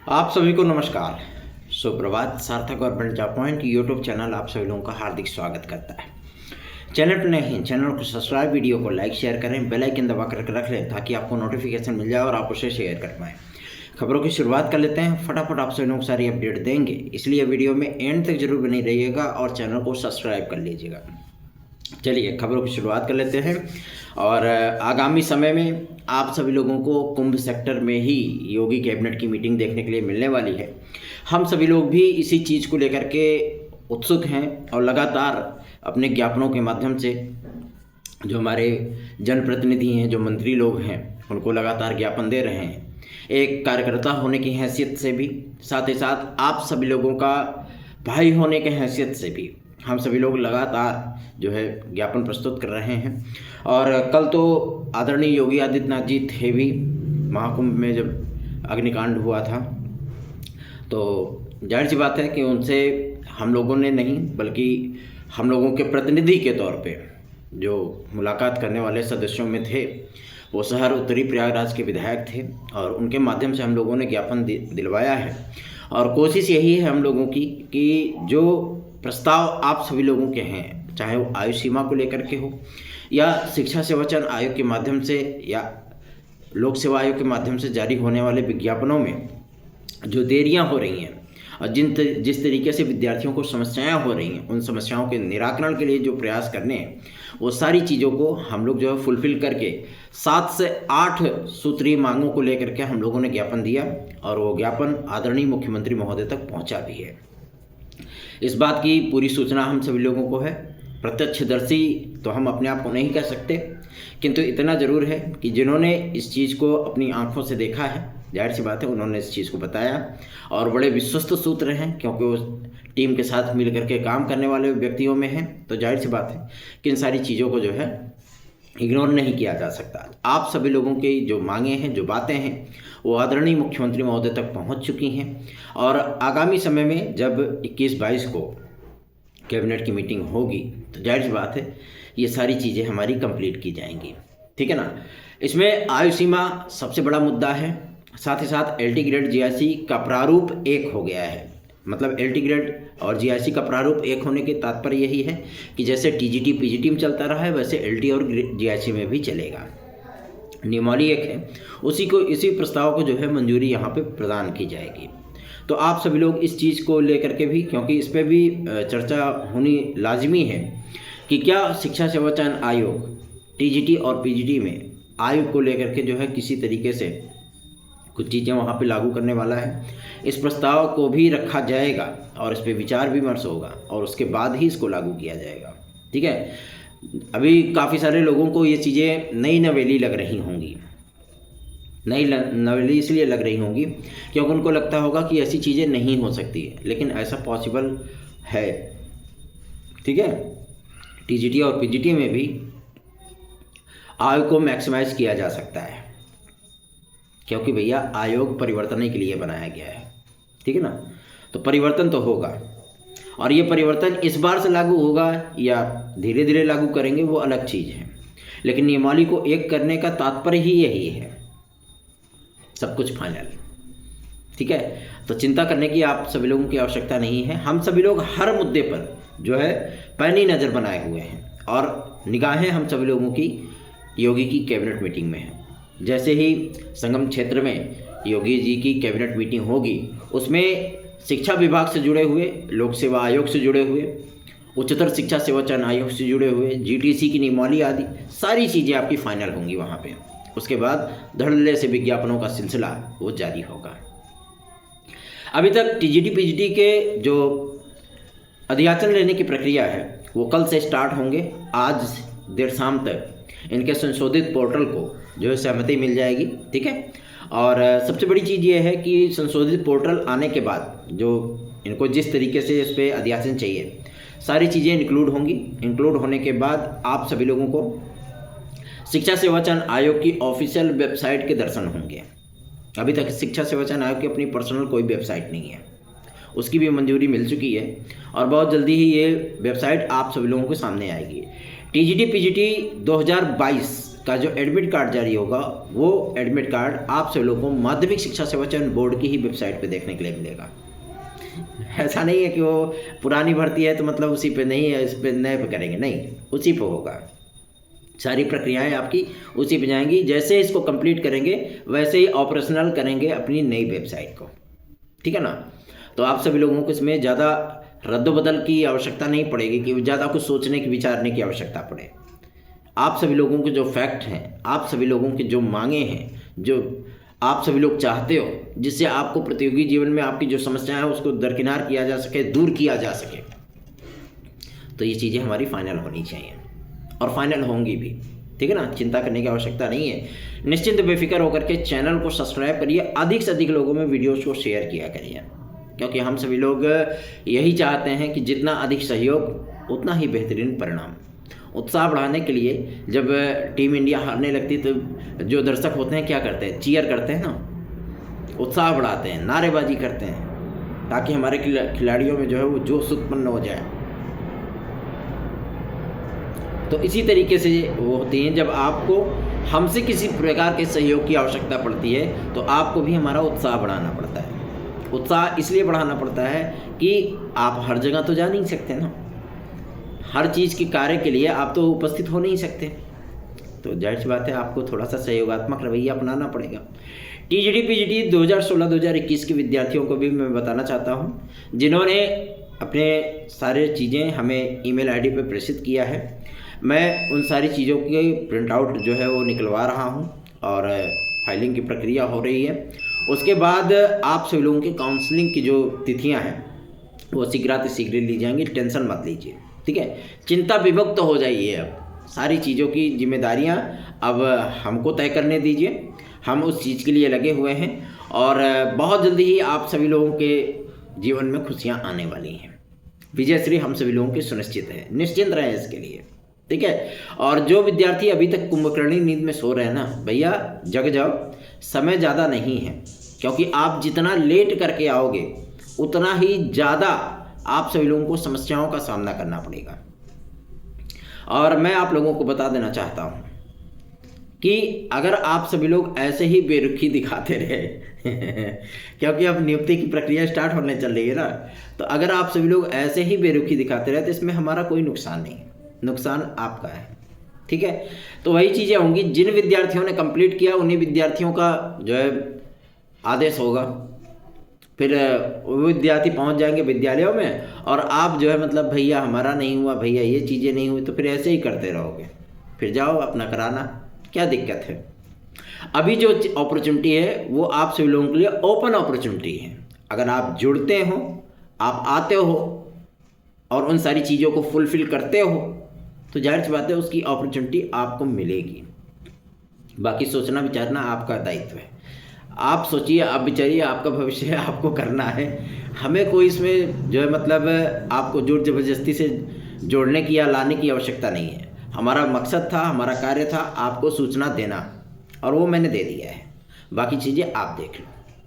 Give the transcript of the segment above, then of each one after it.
आप सभी को नमस्कार, सुप्रभात। सार्थक और बंजा पॉइंट यूट्यूब चैनल आप सभी लोगों का हार्दिक स्वागत करता है। चैनल पर नए हैं, चैनल को सब्सक्राइब, वीडियो को लाइक शेयर करें, बेल आइकन दबा कर रख लें ताकि आपको नोटिफिकेशन मिल जाए और आप उसे शेयर कर पाएँ। खबरों की शुरुआत कर लेते हैं। फटाफट आप सभी लोगों को सारी अपडेट देंगे, इसलिए वीडियो में एंड तक जरूर बनी रहिएगा और चैनल को सब्सक्राइब कर लीजिएगा। चलिए खबरों की शुरुआत कर लेते हैं। और आगामी समय में आप सभी लोगों को कुंभ सेक्टर में ही योगी कैबिनेट की मीटिंग देखने के लिए मिलने वाली है। हम सभी लोग भी इसी चीज़ को लेकर के उत्सुक हैं और लगातार अपने ज्ञापनों के माध्यम से जो हमारे जनप्रतिनिधि हैं, जो मंत्री लोग हैं, उनको लगातार ज्ञापन दे रहे हैं। एक कार्यकर्ता होने की हैसियत से भी, साथ ही साथ आप सभी लोगों का भाई होने की हैसियत से भी हम सभी लोग लगातार जो है ज्ञापन प्रस्तुत कर रहे हैं। और कल तो आदरणीय योगी आदित्यनाथ जी थे भी महाकुंभ में, जब अग्निकांड हुआ था, तो जाहिर सी बात है कि उनसे हम लोगों ने नहीं बल्कि हम लोगों के प्रतिनिधि के तौर पे जो मुलाकात करने वाले सदस्यों में थे, वो शहर उत्तरी प्रयागराज के विधायक थे और उनके माध्यम से हम लोगों ने ज्ञापन दिलवाया है। और कोशिश यही है हम लोगों की कि जो प्रस्ताव आप सभी लोगों के हैं, चाहे वो आयु सीमा को लेकर के हो या शिक्षा सेवाचयन आयोग के माध्यम से या लोक सेवा आयोग के माध्यम से जारी होने वाले विज्ञापनों में जो देरियां हो रही हैं और जिस तरीके से विद्यार्थियों को समस्याएं हो रही हैं, उन समस्याओं के निराकरण के लिए जो प्रयास करने हैं, वो सारी चीज़ों को हम लोग जो है फुलफिल करके 7 से 8 सूत्रीय मांगों को लेकर के हम लोगों ने ज्ञापन दिया और वो ज्ञापन आदरणीय मुख्यमंत्री महोदय तक पहुंचा भी है। इस बात की पूरी सूचना हम सभी लोगों को है। प्रत्यक्षदर्शी तो हम अपने आप को नहीं कह सकते, किंतु इतना ज़रूर है कि जिन्होंने इस चीज़ को अपनी आंखों से देखा है, जाहिर सी बात है उन्होंने इस चीज़ को बताया और बड़े विश्वस्त सूत्र हैं, क्योंकि वो टीम के साथ मिल करके काम करने वाले व्यक्तियों में हैं। तो जाहिर सी बात है कि इन सारी चीज़ों को जो है इग्नोर नहीं किया जा सकता। आप सभी लोगों की जो मांगे हैं, जो बातें हैं, वो आदरणीय मुख्यमंत्री महोदय तक पहुंच चुकी हैं और आगामी समय में जब 21-22 को कैबिनेट की मीटिंग होगी तो जाहिर सी बात है ये सारी चीज़ें हमारी कंप्लीट की जाएंगी, ठीक है ना। इसमें आयु सीमा सबसे बड़ा मुद्दा है, साथ ही साथ एलटी ग्रेड जीआईसी का प्रारूप एक हो गया है। मतलब एलटी ग्रेड और जीआईसी का प्रारूप एक होने के तात्पर्य यही है कि जैसे टीजीटी पीजीटी में चलता रहा है, वैसे एलटी और जीआईसी में भी चलेगा। नियमावली एक है, इसी प्रस्ताव को जो है मंजूरी यहाँ पे प्रदान की जाएगी। तो आप सभी लोग इस चीज़ को लेकर के भी, क्योंकि इस पर भी चर्चा होनी लाजमी है कि क्या शिक्षा सेवाचयन आयोग टीजीटी और पीजीटी में आयु को लेकर के जो है किसी तरीके से कुछ चीज़ें वहाँ पे लागू करने वाला है। इस प्रस्ताव को भी रखा जाएगा और इस पर विचार विमर्श होगा और उसके बाद ही इसको लागू किया जाएगा, ठीक है। अभी काफ़ी सारे लोगों को ये चीज़ें नई नवेली लग रही होंगी। नई नवेली इसलिए लग रही होंगी क्योंकि उनको लगता होगा कि ऐसी चीज़ें नहीं हो सकती है, लेकिन ऐसा पॉसिबल है, ठीक है। टीजीटी और पीजीटी में भी आयु को मैक्सिमाइज किया जा सकता है, क्योंकि भैया आयोग परिवर्तन के लिए बनाया गया है, ठीक है ना। तो परिवर्तन तो होगा और ये परिवर्तन इस बार से लागू होगा या धीरे धीरे लागू करेंगे वो अलग चीज़ है, लेकिन नियमावली को एक करने का तात्पर्य ही यही है। सब कुछ फाइनल, ठीक है। तो चिंता करने की आप सभी लोगों की आवश्यकता नहीं है। हम सभी लोग हर मुद्दे पर जो है पैनी नज़र बनाए हुए हैं और निगाहें हम सभी लोगों की योगी की कैबिनेट मीटिंग में है। जैसे ही संगम क्षेत्र में योगी जी की कैबिनेट मीटिंग होगी, उसमें शिक्षा विभाग से जुड़े हुए, लोक सेवा आयोग से जुड़े हुए, उच्चतर शिक्षा सेवाचयन आयोग से जुड़े हुए, जीटीसी की नियमावली आदि सारी चीज़ें आपकी फाइनल होंगी वहाँ पे। उसके बाद धड़ल्ले से विज्ञापनों का सिलसिला वो जारी होगा। अभी तक टीजीटी पीजीटी के जो अध्याचन लेने की प्रक्रिया है वो कल से स्टार्ट होंगे। आज देर शाम तक इनके संशोधित पोर्टल को जो है सहमति मिल जाएगी, ठीक है। और सबसे बड़ी चीज़ ये है कि संशोधित पोर्टल आने के बाद जो इनको जिस तरीके से इस पर अध्याचन चाहिए, सारी चीज़ें इंक्लूड होंगी। इंक्लूड होने के बाद आप सभी लोगों को शिक्षा सेवाचयन आयोग की ऑफिशियल वेबसाइट के दर्शन होंगे। अभी तक शिक्षा सेवाचयन आयोग की अपनी पर्सनल कोई वेबसाइट नहीं है, उसकी भी मंजूरी मिल चुकी है और बहुत जल्दी ही ये वेबसाइट आप सभी लोगों के सामने आएगी। टीजीटी पीजीटी 2022 का जो एडमिट कार्ड जारी होगा वो एडमिट कार्ड आप सभी लोगों को माध्यमिक शिक्षा सेवा चयन बोर्ड की ही वेबसाइट पे देखने के लिए मिलेगा। ऐसा नहीं है कि वो पुरानी भर्ती है तो मतलब उसी पे नहीं है, इस पे नए पे करेंगे, नहीं, उसी पे होगा। सारी प्रक्रियाएं आपकी उसी पे जाएंगी। जैसे इसको कंप्लीट करेंगे वैसे ही ऑपरेशनल करेंगे अपनी नई वेबसाइट को, ठीक है ना। तो आप सभी लोगों को इसमें ज़्यादा रद्द-बदल की आवश्यकता नहीं पड़ेगी कि ज़्यादा कुछ सोचने की विचारने की आवश्यकता पड़े। आप सभी लोगों के जो फैक्ट हैं, आप सभी लोगों के जो मांगे हैं, जो आप सभी लोग चाहते हो, जिससे आपको प्रतियोगी जीवन में आपकी जो समस्याएं हैं उसको दरकिनार किया जा सके, दूर किया जा सके, तो ये चीज़ें हमारी फाइनल होनी चाहिए और फाइनल होंगी भी, ठीक है ना। चिंता करने की आवश्यकता नहीं है। निश्चिंत बेफिक्र होकर के चैनल को सब्सक्राइब करिए, अधिक से अधिक लोगों में वीडियोज़ को शेयर किया करिए, क्योंकि हम सभी लोग यही चाहते हैं कि जितना अधिक सहयोग उतना ही बेहतरीन परिणाम। उत्साह बढ़ाने के लिए जब टीम इंडिया हारने लगती तो जो दर्शक होते हैं क्या करते हैं, चीयर करते हैं ना, उत्साह बढ़ाते हैं, नारेबाजी करते हैं, ताकि हमारे खिलाड़ियों में जो है वो जोश उत्पन्न हो जाए। तो इसी तरीके से वो होती हैं, जब आपको हमसे किसी प्रकार के सहयोग की आवश्यकता पड़ती है तो आपको भी हमारा उत्साह बढ़ाना पड़ता है। उत्साह इसलिए बढ़ाना पड़ता है कि आप हर जगह तो जा नहीं सकते ना, हर चीज़ के कार्य के लिए आप तो उपस्थित हो नहीं सकते, तो जाहिर सी बात है आपको थोड़ा सा सहयोगात्मक रवैया अपनाना पड़ेगा। टीजीटी पीजीटी 2016-2021 के विद्यार्थियों को भी मैं बताना चाहता हूँ, जिन्होंने अपने सारे चीज़ें हमें ईमेल आईडी पर प्रेषित किया है, मैं उन सारी चीज़ों की प्रिंट आउट जो है वो निकलवा रहा हूँ और फाइलिंग की प्रक्रिया हो रही है। उसके बाद आप सभी लोगों की काउंसलिंग की जो तिथियाँ हैं वो शीघ्र ली जाएंगी, टेंशन मत लीजिए, ठीक है। चिंता विमुक्त हो जाइए, अब सारी चीज़ों की जिम्मेदारियां अब हमको तय करने दीजिए, हम उस चीज़ के लिए लगे हुए हैं और बहुत जल्दी ही आप सभी लोगों के जीवन में खुशियां आने वाली हैं। विजयश्री हम सभी लोगों की सुनिश्चित है, निश्चिंत रहें इसके लिए, ठीक है। और जो विद्यार्थी अभी तक कुंभकर्णी नींद में सो रहे हैं ना, भैया जग जाओ, समय ज़्यादा नहीं है, क्योंकि आप जितना लेट करके आओगे उतना ही ज़्यादा आप सभी लोगों को समस्याओं का सामना करना पड़ेगा। और मैं आप लोगों को बता देना चाहता हूँ कि अगर आप सभी लोग ऐसे ही बेरुखी दिखाते रहे क्योंकि अब नियुक्ति की प्रक्रिया स्टार्ट होने चल रही है ना, तो अगर आप सभी लोग ऐसे ही बेरुखी दिखाते रहे तो इसमें हमारा कोई नुकसान नहीं, नुकसान आपका है, ठीक है। तो वही चीज़ें होंगी, जिन विद्यार्थियों ने कंप्लीट किया उन्हीं विद्यार्थियों का जो है आदेश होगा, फिर वो विद्यार्थी पहुंच जाएंगे विद्यालयों में और आप जो है मतलब भैया हमारा नहीं हुआ, भैया ये चीज़ें नहीं हुई, तो फिर ऐसे ही करते रहोगे। फिर जाओ अपना कराना, क्या दिक्कत है। अभी जो अपॉर्चुनिटी है वो आप सभी लोगों के लिए ओपन अपॉर्चुनिटी है। अगर आप जुड़ते हो, आप आते हो और उन सारी चीज़ों को फुलफिल करते हो तो जाहिर सी बात है उसकी अपॉर्चुनिटी आपको मिलेगी। बाकी सोचना विचारना आपका दायित्व है, आप सोचिए, आप विचारिए, आपका भविष्य है, आपको करना है। हमें कोई इसमें जो है मतलब आपको जोर ज़बरदस्ती से जोड़ने की या लाने की आवश्यकता नहीं है। हमारा मकसद था, हमारा कार्य था आपको सूचना देना और वो मैंने दे दिया है, बाकी चीज़ें आप देख लो,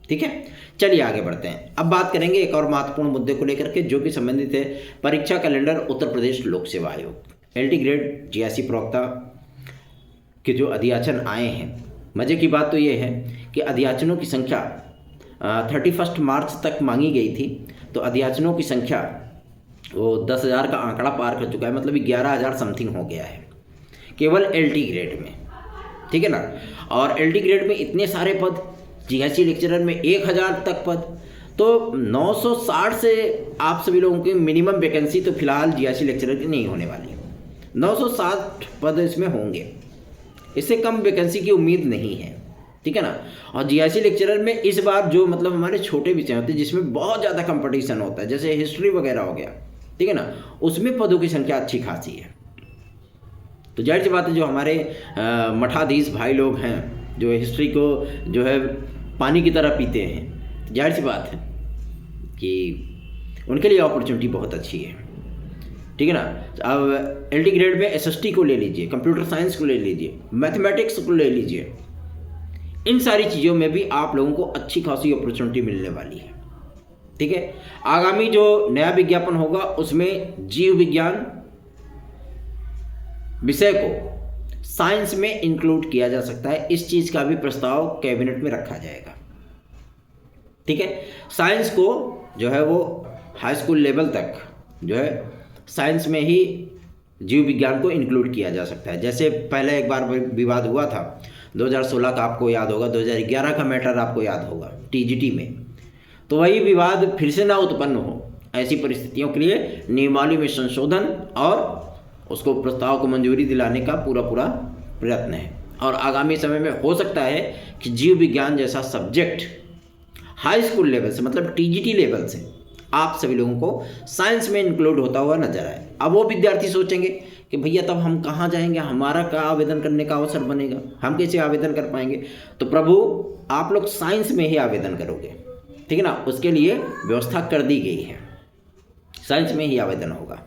ठीक है। चलिए आगे बढ़ते हैं। अब बात करेंगे एक और महत्वपूर्ण मुद्दे को लेकर के, जो कि संबंधित है परीक्षा कैलेंडर उत्तर प्रदेश लोक सेवा आयोग। LT ग्रेड 86 प्रवक्ता के जो अध्याचन आए हैं, मज़े की बात तो ये है कि अध्याचनों की संख्या 31 मार्च तक मांगी गई थी, तो अध्याचनों की संख्या वो 10,000 का आंकड़ा पार कर चुका है, मतलब 11,000 समथिंग हो गया है केवल LT ग्रेड में, ठीक है ना। और LT ग्रेड में इतने सारे पद, GIC लेक्चरर में 1,000 तक पद, तो 960 से आप सभी लोगों की मिनिमम वैकेंसी तो फिलहाल GIC लेक्चरर की नहीं होने वाली, 960 पद इसमें होंगे, इससे कम वैकेंसी की उम्मीद नहीं है, ठीक है ना। और GIC लेक्चरर में इस बार जो मतलब हमारे छोटे विषय होते हैं जिसमें बहुत ज़्यादा कंपटीशन होता है, जैसे हिस्ट्री वगैरह हो गया, ठीक है ना, उसमें पदों की संख्या अच्छी खासी है। तो जाहिर सी बात है जो हमारे मठाधीश भाई लोग हैं जो हिस्ट्री को जो है पानी की तरह पीते हैं, जाहिर सी बात है कि उनके लिए अपॉर्चुनिटी बहुत अच्छी है, ठीक है ना। अब LT ग्रेड में SST को ले लीजिए, कंप्यूटर साइंस को ले लीजिए, मैथमेटिक्स को ले लीजिए, इन सारी चीज़ों में भी आप लोगों को अच्छी खासी अपॉर्चुनिटी मिलने वाली है, ठीक है। आगामी जो नया विज्ञापन होगा उसमें जीव विज्ञान विषय को साइंस में इंक्लूड किया जा सकता है। इस चीज़ का भी प्रस्ताव कैबिनेट में रखा जाएगा। ठीक है, साइंस को जो है वो हाई स्कूल लेवल तक जो है साइंस में ही जीव विज्ञान को इंक्लूड किया जा सकता है। जैसे पहले एक बार विवाद हुआ था 2016 का, आपको याद होगा, 2011 का मैटर आपको याद होगा टीजीटी में, तो वही विवाद फिर से ना उत्पन्न हो, ऐसी परिस्थितियों के लिए नियमावली में संशोधन और उसको प्रस्ताव को मंजूरी दिलाने का पूरा प्रयत्न है। और आगामी समय में हो सकता है कि जीव विज्ञान जैसा सब्जेक्ट हाई स्कूल लेवल से, मतलब टीजीटी लेवल से आप सभी लोगों को साइंस में इंक्लूड होता हुआ नजर आए। अब वो विद्यार्थी सोचेंगे कि भैया तब हम कहाँ जाएंगे, हमारा क्या आवेदन करने का अवसर बनेगा, हम कैसे आवेदन कर पाएंगे। तो प्रभु आप लोग साइंस में ही आवेदन करोगे, ठीक है ना, उसके लिए व्यवस्था कर दी गई है, साइंस में ही आवेदन होगा,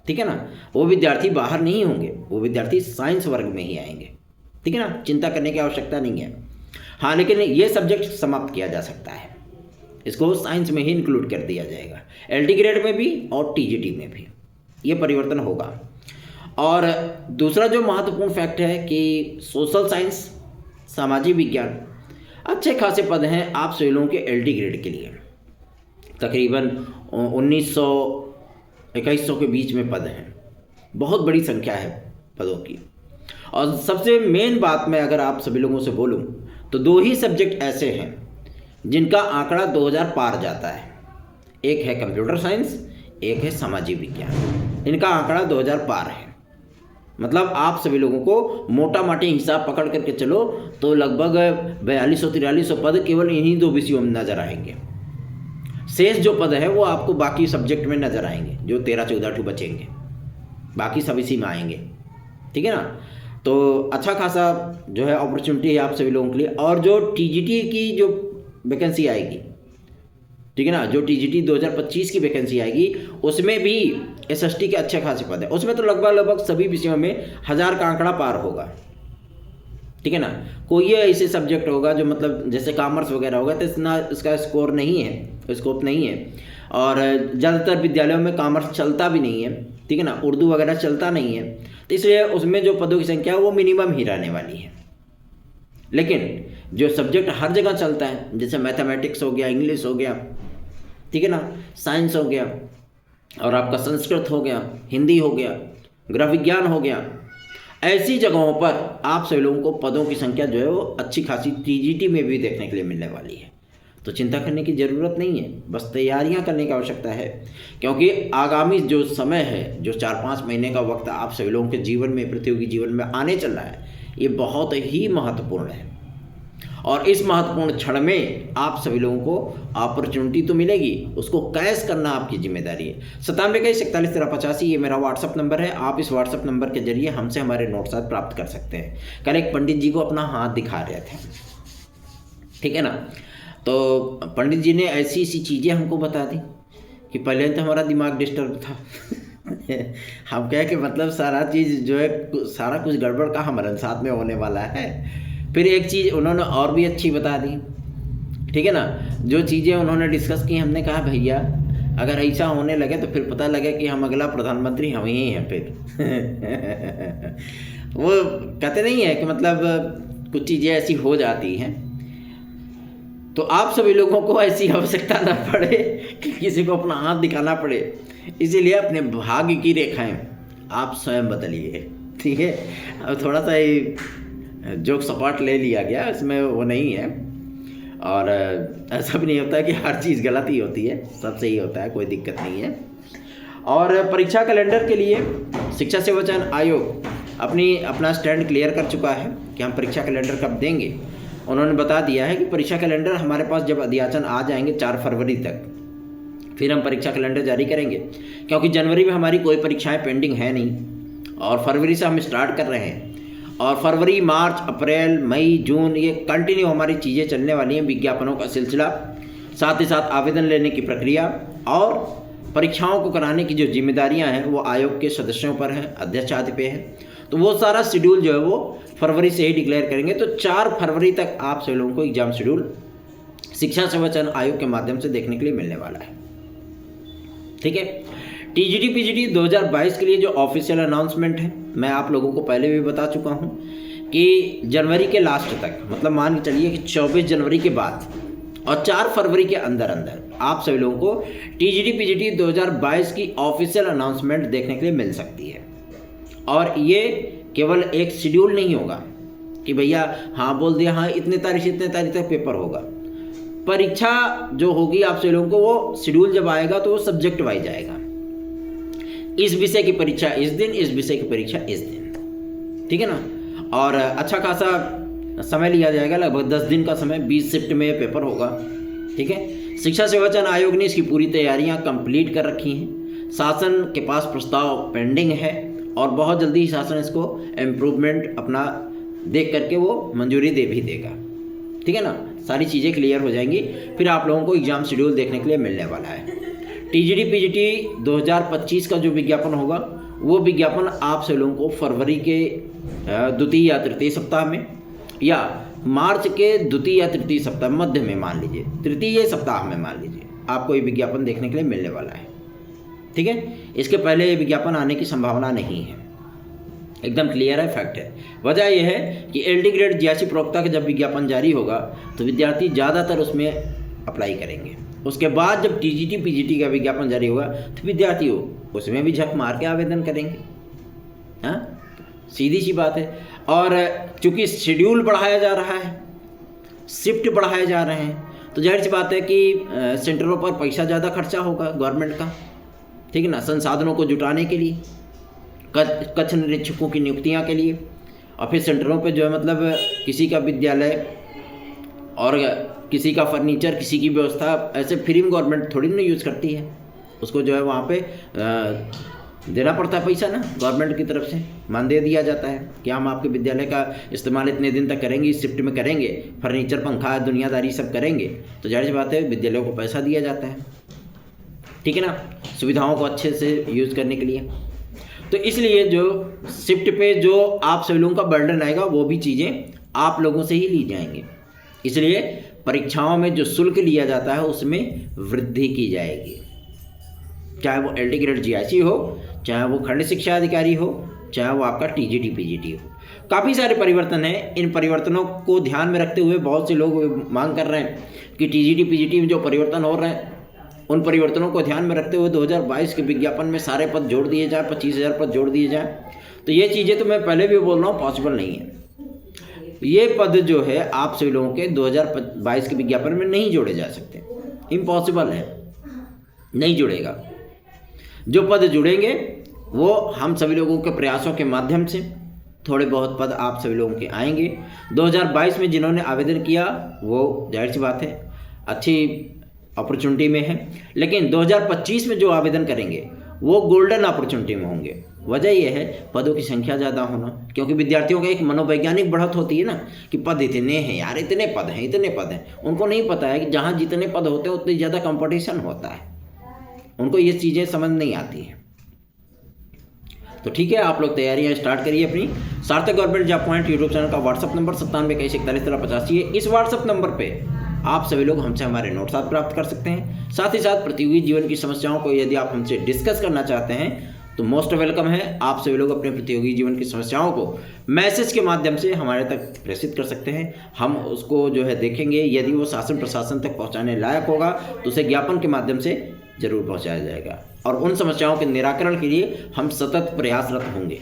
ठीक है ना। वो विद्यार्थी बाहर नहीं होंगे, वो विद्यार्थी साइंस वर्ग में ही आएंगे, ठीक है ना, चिंता करने की आवश्यकता नहीं है। हाँ, लेकिन ये सब्जेक्ट समाप्त किया जा सकता है, इसको साइंस में ही इंक्लूड कर दिया जाएगा, एलटी ग्रेड में भी और टीजीटी में भी ये परिवर्तन होगा। और दूसरा जो महत्वपूर्ण फैक्ट है कि सोशल साइंस, सामाजिक विज्ञान, अच्छे खासे पद हैं आप सभी लोगों के एलटी ग्रेड के लिए, तकरीबन 1900-2100 के बीच में पद हैं, बहुत बड़ी संख्या है पदों की। और सबसे मेन बात मैं अगर आप सभी लोगों से बोलूं तो 2 ही सब्जेक्ट ऐसे हैं जिनका आंकड़ा 2000 पार जाता है, एक है कंप्यूटर साइंस, एक है सामाजिक विज्ञान। इनका आंकड़ा 2000 पार है, मतलब आप सभी लोगों को मोटा माटी हिसाब पकड़ करके चलो तो लगभग 4200-4300 पद केवल इन्हीं 2 विषयों में नजर आएंगे। शेष जो पद है वो आपको बाकी सब्जेक्ट में नजर आएंगे, जो 13-14 बचेंगे, बाकी सब इसी में आएंगे, ठीक है ना। तो अच्छा खासा जो है अपॉर्चुनिटी है आप सभी लोगों के लिए। और जो टीजीटी की जो वैकेंसी आएगी, ठीक है ना, जो टीजीटी 2025 की वैकेंसी आएगी उसमें भी एसएसटी के अच्छे खासे पद है, उसमें तो लगभग सभी विषयों में 1000 का आंकड़ा पार होगा, ठीक है ना। कोई ये ऐसे सब्जेक्ट होगा जो मतलब जैसे कॉमर्स वगैरह होगा तो इतना इसका स्कोर नहीं है, स्कोप नहीं है, और ज़्यादातर विद्यालयों में कॉमर्स चलता भी नहीं है, ठीक है ना, उर्दू वगैरह चलता नहीं है, तो इसलिए उसमें जो पदों की संख्या है वो मिनिमम ही रहने वाली है। लेकिन जो सब्जेक्ट हर जगह चलता है, जैसे मैथमेटिक्स हो गया, इंग्लिश हो गया, ठीक है ना, साइंस हो गया, और आपका संस्कृत हो गया, हिंदी हो गया, गृह विज्ञान हो गया, ऐसी जगहों पर आप सभी लोगों को पदों की संख्या जो है वो अच्छी खासी टीजीटी में भी देखने के लिए मिलने वाली है। तो चिंता करने की ज़रूरत नहीं है, बस तैयारियां करने की आवश्यकता है, क्योंकि आगामी जो समय है, जो 4-5 महीने का वक्त आप सभी लोगों के जीवन में, प्रतियोगी जीवन में आने चल रहा है, ये बहुत ही महत्वपूर्ण है। और इस महत्वपूर्ण क्षण में आप सभी लोगों को अपॉर्चुनिटी तो मिलेगी, उसको कैश करना आपकी जिम्मेदारी है। 9721411385 ये मेरा व्हाट्सअप नंबर है, आप इस व्हाट्सअप नंबर के जरिए हमसे हमारे नोट्स प्राप्त कर सकते हैं। कल एक पंडित जी को अपना हाथ दिखा रहे थे, ठीक है ना, तो पंडित जी ने ऐसी चीज़ें हमको बता दी कि पहले तो हमारा दिमाग डिस्टर्ब था हम कहे कि मतलब सारा चीज़ जो है, सारा कुछ गड़बड़ का हमारे साथ में होने वाला है। फिर एक चीज़ उन्होंने और भी अच्छी बता दी, ठीक है ना, जो चीज़ें उन्होंने डिस्कस की, हमने कहा भैया अगर ऐसा होने लगे तो फिर पता लगे कि हम अगला प्रधानमंत्री हम ही हैं फिर वो कहते नहीं है कि मतलब कुछ चीज़ें ऐसी हो जाती हैं, तो आप सभी लोगों को ऐसी आवश्यकता ना पड़े कि किसी को अपना हाथ दिखाना पड़े, इसीलिए अपने भाग्य की रेखाएं आप स्वयं बदलिए, ठीक है। अब थोड़ा सा जोक सपाट ले लिया गया, इसमें वो नहीं है, और ऐसा भी नहीं होता है कि हर चीज़ गलत ही होती है, सब सही होता है, कोई दिक्कत नहीं है। और परीक्षा कैलेंडर के लिए शिक्षा सेवा चयन आयोग अपना स्टैंड क्लियर कर चुका है कि हम परीक्षा कैलेंडर कब देंगे। उन्होंने बता दिया है कि परीक्षा कैलेंडर हमारे पास जब अध्याचन आ जाएंगे 4 फरवरी तक, फिर हम परीक्षा कैलेंडर जारी करेंगे, क्योंकि जनवरी में हमारी कोई परीक्षाएं पेंडिंग है नहीं, और फरवरी से हम स्टार्ट कर रहे हैं, और फरवरी, मार्च, अप्रैल, मई, जून ये कंटिन्यू हमारी चीज़ें चलने वाली हैं, विज्ञापनों का सिलसिला, साथ ही साथ आवेदन लेने की प्रक्रिया और परीक्षाओं को कराने की जो जिम्मेदारियां हैं वो आयोग के सदस्यों पर हैं, अध्यक्ष आदि पे है। तो वो सारा शेड्यूल जो है वो फरवरी से ही डिक्लेयर करेंगे। तो 4 फरवरी तक आप सभी लोगों को एग्जाम शेड्यूल शिक्षा सेवा चयन आयोग के माध्यम से देखने के लिए मिलने वाला है, ठीक है। टीजीटी पीजीटी 2022 के लिए जो ऑफिशियल अनाउंसमेंट है, मैं आप लोगों को पहले भी बता चुका हूं कि जनवरी के लास्ट तक, मतलब मान के चलिए कि 24 जनवरी के बाद और 4 फरवरी के अंदर अंदर आप सभी लोगों को टीजीटी पीजीटी 2022 की ऑफिशियल अनाउंसमेंट देखने के लिए मिल सकती है। और ये केवल एक शेड्यूल नहीं होगा कि भैया हाँ बोल दिया, हाँ इतने तारीख से इतने तारीख तक पेपर होगा। परीक्षा जो होगी आप सभी लोगों को, वो शेड्यूल जब आएगा तो वो सब्जेक्ट वाइज आएगा। इस विषय की परीक्षा इस दिन, इस विषय की परीक्षा इस दिन, ठीक है ना। और अच्छा खासा समय लिया जाएगा, लगभग 10 दिन का समय, 20 शिफ्ट में पेपर होगा, ठीक है। शिक्षा सेवा चयन आयोग ने इसकी पूरी तैयारियां कंप्लीट कर रखी हैं। शासन के पास प्रस्ताव पेंडिंग है और बहुत जल्दी ही शासन इसको इम्प्रूवमेंट अपना देख करके वो मंजूरी दे भी देगा, ठीक है ना। सारी चीज़ें क्लियर हो जाएंगी, फिर आप लोगों को एग्ज़ाम शेड्यूल देखने के लिए मिलने वाला है। टीजीटी पीजीटी 2025 का जो विज्ञापन होगा, वो विज्ञापन आप सभी लोगों को फरवरी के द्वितीय या तृतीय सप्ताह में या मार्च के द्वितीय या तृतीय सप्ताह मध्य में, मान लीजिए तृतीय सप्ताह में मान लीजिए, आपको ये विज्ञापन देखने के लिए मिलने वाला है, ठीक है। इसके पहले ये विज्ञापन आने की संभावना नहीं है, एकदम क्लियर है, फैक्ट है। वजह यह है कि एलडी ग्रेड जीआईसी प्रवक्ता का जब विज्ञापन जारी होगा तो विद्यार्थी ज़्यादातर उसमें अप्लाई करेंगे। उसके बाद जब टीजीटी पीजीटी का विज्ञापन जारी होगा तो विद्यार्थी उसमें भी झक मार के आवेदन करेंगे, हाँ सीधी सी बात है। और चूँकि शेड्यूल बढ़ाया जा रहा है, शिफ्ट बढ़ाए जा रहे हैं, तो जाहिर सी बात है कि सेंटरों पर पैसा ज़्यादा खर्चा होगा गवर्नमेंट का, ठीक है ना, संसाधनों को जुटाने के लिए, कक्ष निरीक्षकों की नियुक्तियां के लिए। और फिर सेंटरों पे जो है मतलब किसी का विद्यालय और किसी का फर्नीचर, किसी की व्यवस्था ऐसे फ्री में गवर्नमेंट थोड़ी ना यूज़ करती है, उसको जो है वहाँ पे देना पड़ता है पैसा ना, गवर्नमेंट की तरफ से मान दे दिया जाता है कि हम आपके विद्यालय का इस्तेमाल इतने दिन तक करेंगे, इस शिफ्ट में करेंगे, फर्नीचर पंखा दुनियादारी सब करेंगे, तो जाहिर सी बात है विद्यालयों को पैसा दिया जाता है, ठीक है ना, सुविधाओं को अच्छे से यूज़ करने के लिए। तो इसलिए जो शिफ्ट पे जो आप सभी लोगों का बर्डन आएगा, वो भी चीज़ें आप लोगों से ही ली जाएंगी। इसलिए परीक्षाओं में जो शुल्क लिया जाता है उसमें वृद्धि की जाएगी, चाहे वो एलडी ग्रेड जीआईसी हो, चाहे वो खंड शिक्षा अधिकारी हो, चाहे वो आपका टीजीटी पीजीटी हो। काफ़ी सारे परिवर्तन हैं। इन परिवर्तनों को ध्यान में रखते हुए बहुत से लोग मांग कर रहे हैं कि टीजीटी पीजीटी में जो परिवर्तन हो रहे हैं, उन परिवर्तनों को ध्यान में रखते हुए 2022 के विज्ञापन में सारे पद जोड़ दिए जाए, 25,000 पद जोड़ दिए जाए। तो ये चीज़ें तो मैं पहले भी बोल रहा हूँ, पॉसिबल नहीं है। ये पद जो है आप सभी लोगों के 2022 के विज्ञापन में नहीं जोड़े जा सकते, इम्पॉसिबल है, नहीं जुड़ेगा। जो पद जुड़ेंगे वो हम सभी लोगों के प्रयासों के माध्यम से थोड़े बहुत पद आप सभी लोगों के आएंगे। 2022 में जिन्होंने आवेदन किया वो जाहिर सी बात है अच्छी अपॉर्चुनिटी में है, लेकिन 2025 में जो आवेदन करेंगे वो गोल्डन अपॉर्चुनिटी में होंगे। वजह यह है पदों की संख्या ज़्यादा होना, क्योंकि विद्यार्थियों का एक मनोवैज्ञानिक बढ़त होती है ना कि पद इतने हैं यार, इतने पद हैं, इतने पद हैं। उनको नहीं पता है कि जहाँ जितने पद होते हैं उतनी ज़्यादा कंपटीशन होता है, उनको ये चीज़ें समझ नहीं आती हैं। तो ठीक है, आप लोग तैयारियां स्टार्ट करिए अपनी। सार्थक government job point YouTube channel का व्हाट्सअप नंबर 9721411385 है। इस व्हाट्सअप नंबर पे आप सभी लोग हमसे हमारे नोट्स प्राप्त कर सकते हैं। साथ ही साथ प्रतियोगी जीवन की समस्याओं को यदि आप हमसे डिस्कस करना चाहते हैं तो मोस्ट वेलकम है। आप सभी लोग अपने प्रतियोगी जीवन की समस्याओं को मैसेज के माध्यम से हमारे तक प्रेषित कर सकते हैं। हम उसको जो है देखेंगे, यदि वो शासन प्रशासन तक पहुँचाने लायक होगा तो उसे ज्ञापन के माध्यम से जरूर पहुँचाया जाएगा, और उन समस्याओं के निराकरण के लिए हम सतत प्रयासरत होंगे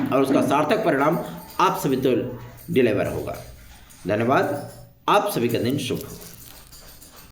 और उसका सार्थक परिणाम आप सभी तक डिलीवर होगा। धन्यवाद। आप सभी का दिन शुभ हो।